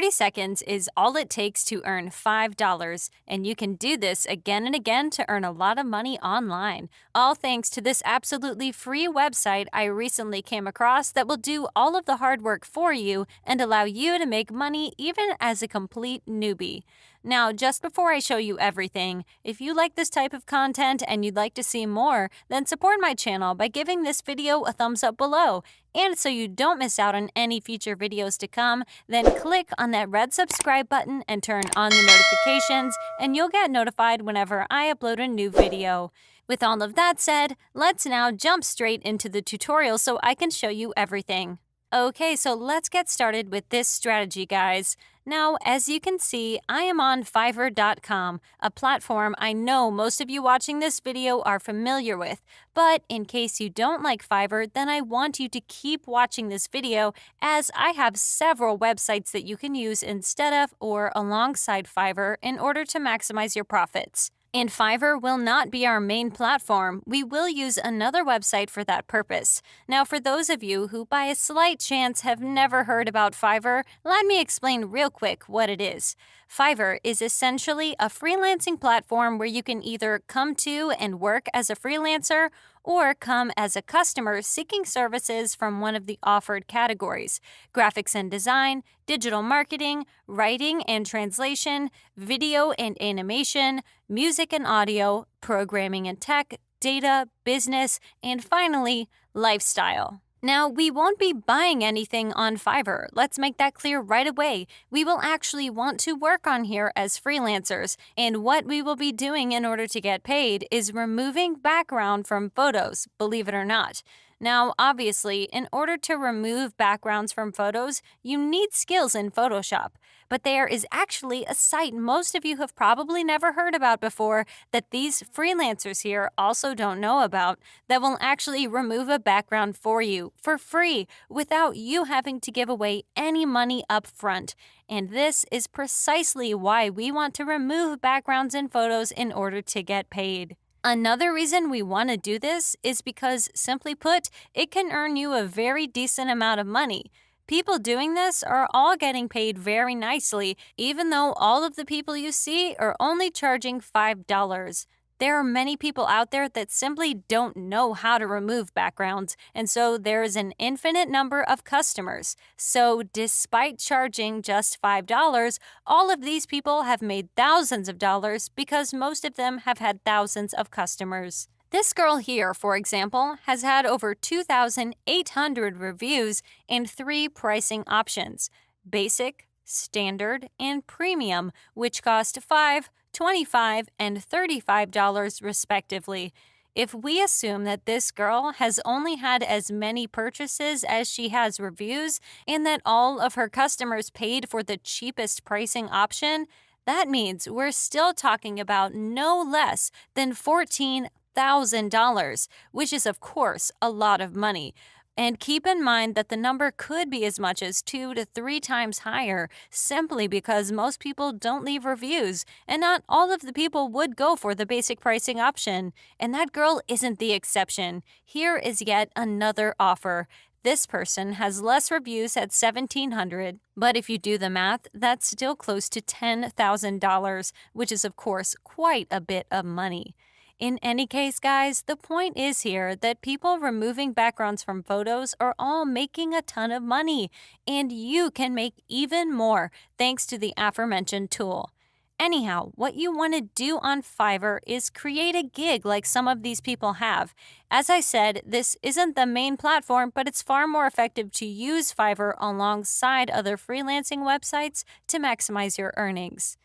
30 seconds is all it takes to earn $5, and you can do this again and again to earn a lot of money online. All thanks to this absolutely free website I recently came across that will do all of the hard work for you and allow you to make money even as a complete newbie. Now, just before I show you everything, if you like this type of content and you'd like to see more, then support my channel by giving this video a thumbs up below. And so you don't miss out on any future videos to come, then click on that red subscribe button and turn on the notifications, and you'll get notified whenever I upload a new video. With all of that said, let's now jump straight into the tutorial so I can show you everything. Okay, so let's get started with this strategy, guys. Now, as you can see, I am on Fiverr.com, a platform I know most of you watching this video are familiar with. But in case you don't like Fiverr, then I want you to keep watching this video, as I have several websites that you can use instead of or alongside Fiverr in order to maximize your profits. And Fiverr will not be our main platform. We will use another website for that purpose. Now, for those of you who by a slight chance have never heard about Fiverr, let me explain real quick what it is. Fiverr is essentially a freelancing platform where you can either come to and work as a freelancer or come as a customer seeking services from one of the offered categories: graphics and design, digital marketing, writing and translation, video and animation, music and audio, programming and tech, data, business, and finally, lifestyle. Now, we won't be buying anything on Fiverr. Let's make that clear right away. We will actually want to work on here as freelancers, and what we will be doing in order to get paid is removing background from photos, believe it or not. Now, obviously, in order to remove backgrounds from photos, you need skills in Photoshop. But there is actually a site most of you have probably never heard about before that these freelancers here also don't know about that will actually remove a background for you for free without you having to give away any money up front. And this is precisely why we want to remove backgrounds in photos in order to get paid. Another reason we want to do this is because, simply put, it can earn you a very decent amount of money. People doing this are all getting paid very nicely, even though all of the people you see are only charging $5. There are many people out there that simply don't know how to remove backgrounds, and so there is an infinite number of customers. So despite charging just $5, all of these people have made thousands of dollars because most of them have had thousands of customers. This girl here, for example, has had over 2,800 reviews and 3 pricing options: basic, standard, and premium, which cost $5, $25, and $35 respectively. If we assume that this girl has only had as many purchases as she has reviews, and that all of her customers paid for the cheapest pricing option, that means we're still talking about no less than $14,000, which is, of course, a lot of money. And keep in mind that the number could be as much as 2 to 3 times higher, simply because most people don't leave reviews, and not all of the people would go for the basic pricing option. And that girl isn't the exception. Here is yet another offer. This person has less reviews at 1,700, but if you do the math, that's still close to $10,000, which is, of course, quite a bit of money. In any case, guys, the point is here that people removing backgrounds from photos are all making a ton of money, and you can make even more thanks to the aforementioned tool. Anyhow, what you want to do on Fiverr is create a gig like some of these people have. As I said, this isn't the main platform, but it's far more effective to use Fiverr alongside other freelancing websites to maximize your earnings.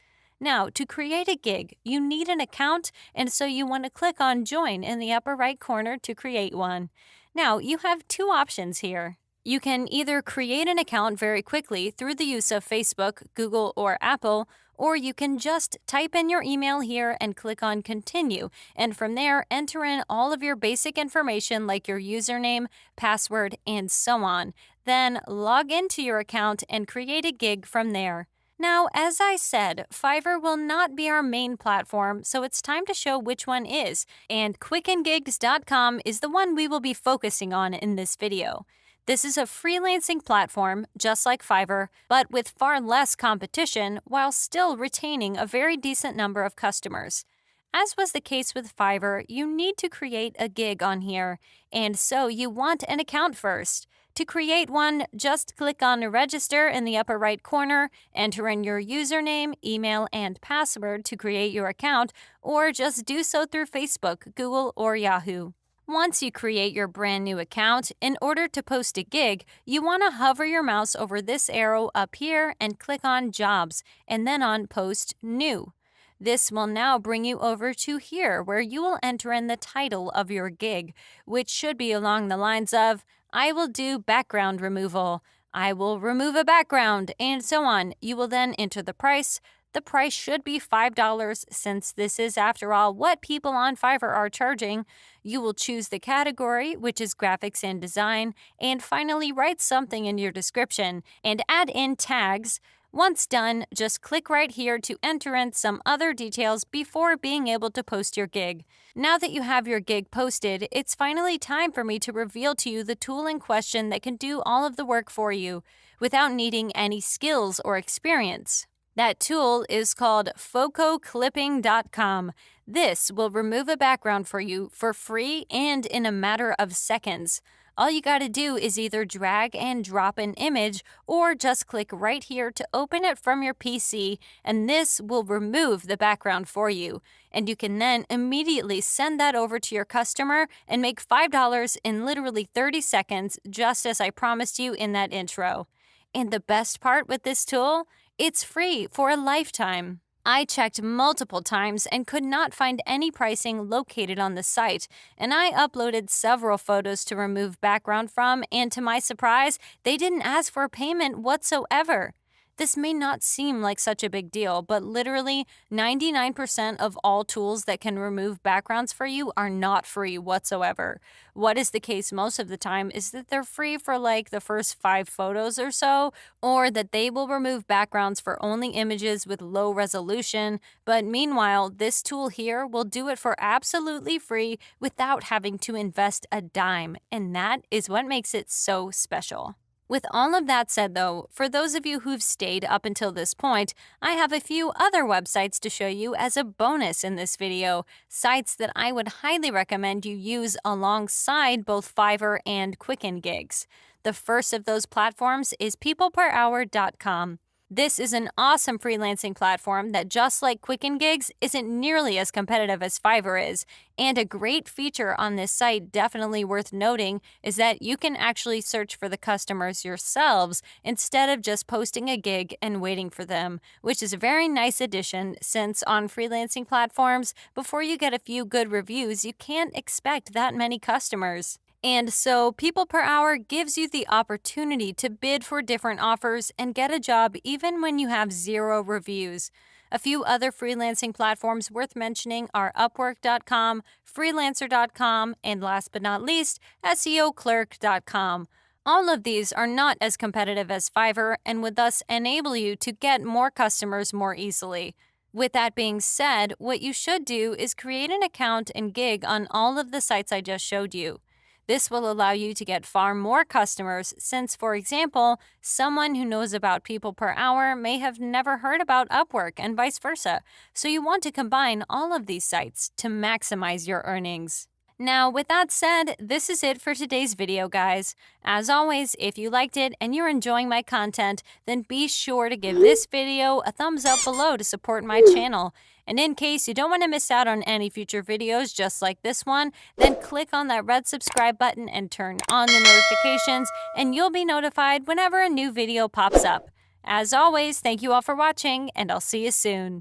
Now, to create a gig, you need an account, and so you want to click on Join in the upper right corner to create one. Now, you have 2 options here. You can either create an account very quickly through the use of Facebook, Google, or Apple, or you can just type in your email here and click on Continue, and from there, enter in all of your basic information like your username, password, and so on. Then log into your account and create a gig from there. Now, as I said, Fiverr will not be our main platform, so it's time to show which one is, and QuickandGigs.com is the one we will be focusing on in this video. This is a freelancing platform just like Fiverr, but with far less competition while still retaining a very decent number of customers. As was the case with Fiverr, you need to create a gig on here, and so you want an account first. To create one, just click on Register in the upper right corner, enter in your username, email, and password to create your account, or just do so through Facebook, Google, or Yahoo. Once you create your brand new account, in order to post a gig, you want to hover your mouse over this arrow up here and click on Jobs, and then on Post New. This will now bring you over to here, where you will enter in the title of your gig, which should be along the lines of, I will do background removal, I will remove a background, and so on. You will then enter the price. The price should be $5 since this is, after all, what people on Fiverr are charging. You will choose the category, which is graphics and design, and finally write something in your description and add in tags. Once done, just click right here to enter in some other details before being able to post your gig. Now that you have your gig posted, it's finally time for me to reveal to you the tool in question that can do all of the work for you without needing any skills or experience. That tool is called SEcONDS. This will remove a background for you for free and in a matter of seconds. All you gotta do is either drag and drop an image or just click right here to open it from your PC, and this will remove the background for you. And you can then immediately send that over to your customer and make $5 in literally 30 seconds, just as I promised you in that intro. And the best part with this tool? It's free for a lifetime. I checked multiple times and could not find any pricing located on the site, and I uploaded several photos to remove background from, and to my surprise, they didn't ask for payment whatsoever. This may not seem like such a big deal, but literally 99% of all tools that can remove backgrounds for you are not free whatsoever. What is the case most of the time is that they're free for like the first 5 photos or so, or that they will remove backgrounds for only images with low resolution, but meanwhile, this tool here will do it for absolutely free without having to invest a dime, and that is what makes it so special. With all of that said, though, for those of you who've stayed up until this point, I have a few other websites to show you as a bonus in this video, sites that I would highly recommend you use alongside both Fiverr and Quicken Gigs. The first of those platforms is peopleperhour.com. This is an awesome freelancing platform that, just like Quicken Gigs, isn't nearly as competitive as Fiverr is. And a great feature on this site, definitely worth noting, is that you can actually search for the customers yourselves instead of just posting a gig and waiting for them, which is a very nice addition since on freelancing platforms, before you get a few good reviews, you can't expect that many customers. And so People Per Hour gives you the opportunity to bid for different offers and get a job even when you have 0 reviews. A few other freelancing platforms worth mentioning are Upwork.com, Freelancer.com, and last but not least, SEOclerk.com. All of these are not as competitive as Fiverr and would thus enable you to get more customers more easily. With that being said, what you should do is create an account and gig on all of the sites I just showed you. This will allow you to get far more customers since, for example, someone who knows about People Per Hour may have never heard about Upwork and vice versa. So you want to combine all of these sites to maximize your earnings. Now, with that said, this is it for today's video, guys. As always, if you liked it and you're enjoying my content, then be sure to give this video a thumbs up below to support my channel. And in case you don't want to miss out on any future videos just like this one, then click on that red subscribe button and turn on the notifications, and you'll be notified whenever a new video pops up. As always, thank you all for watching, and I'll see you soon.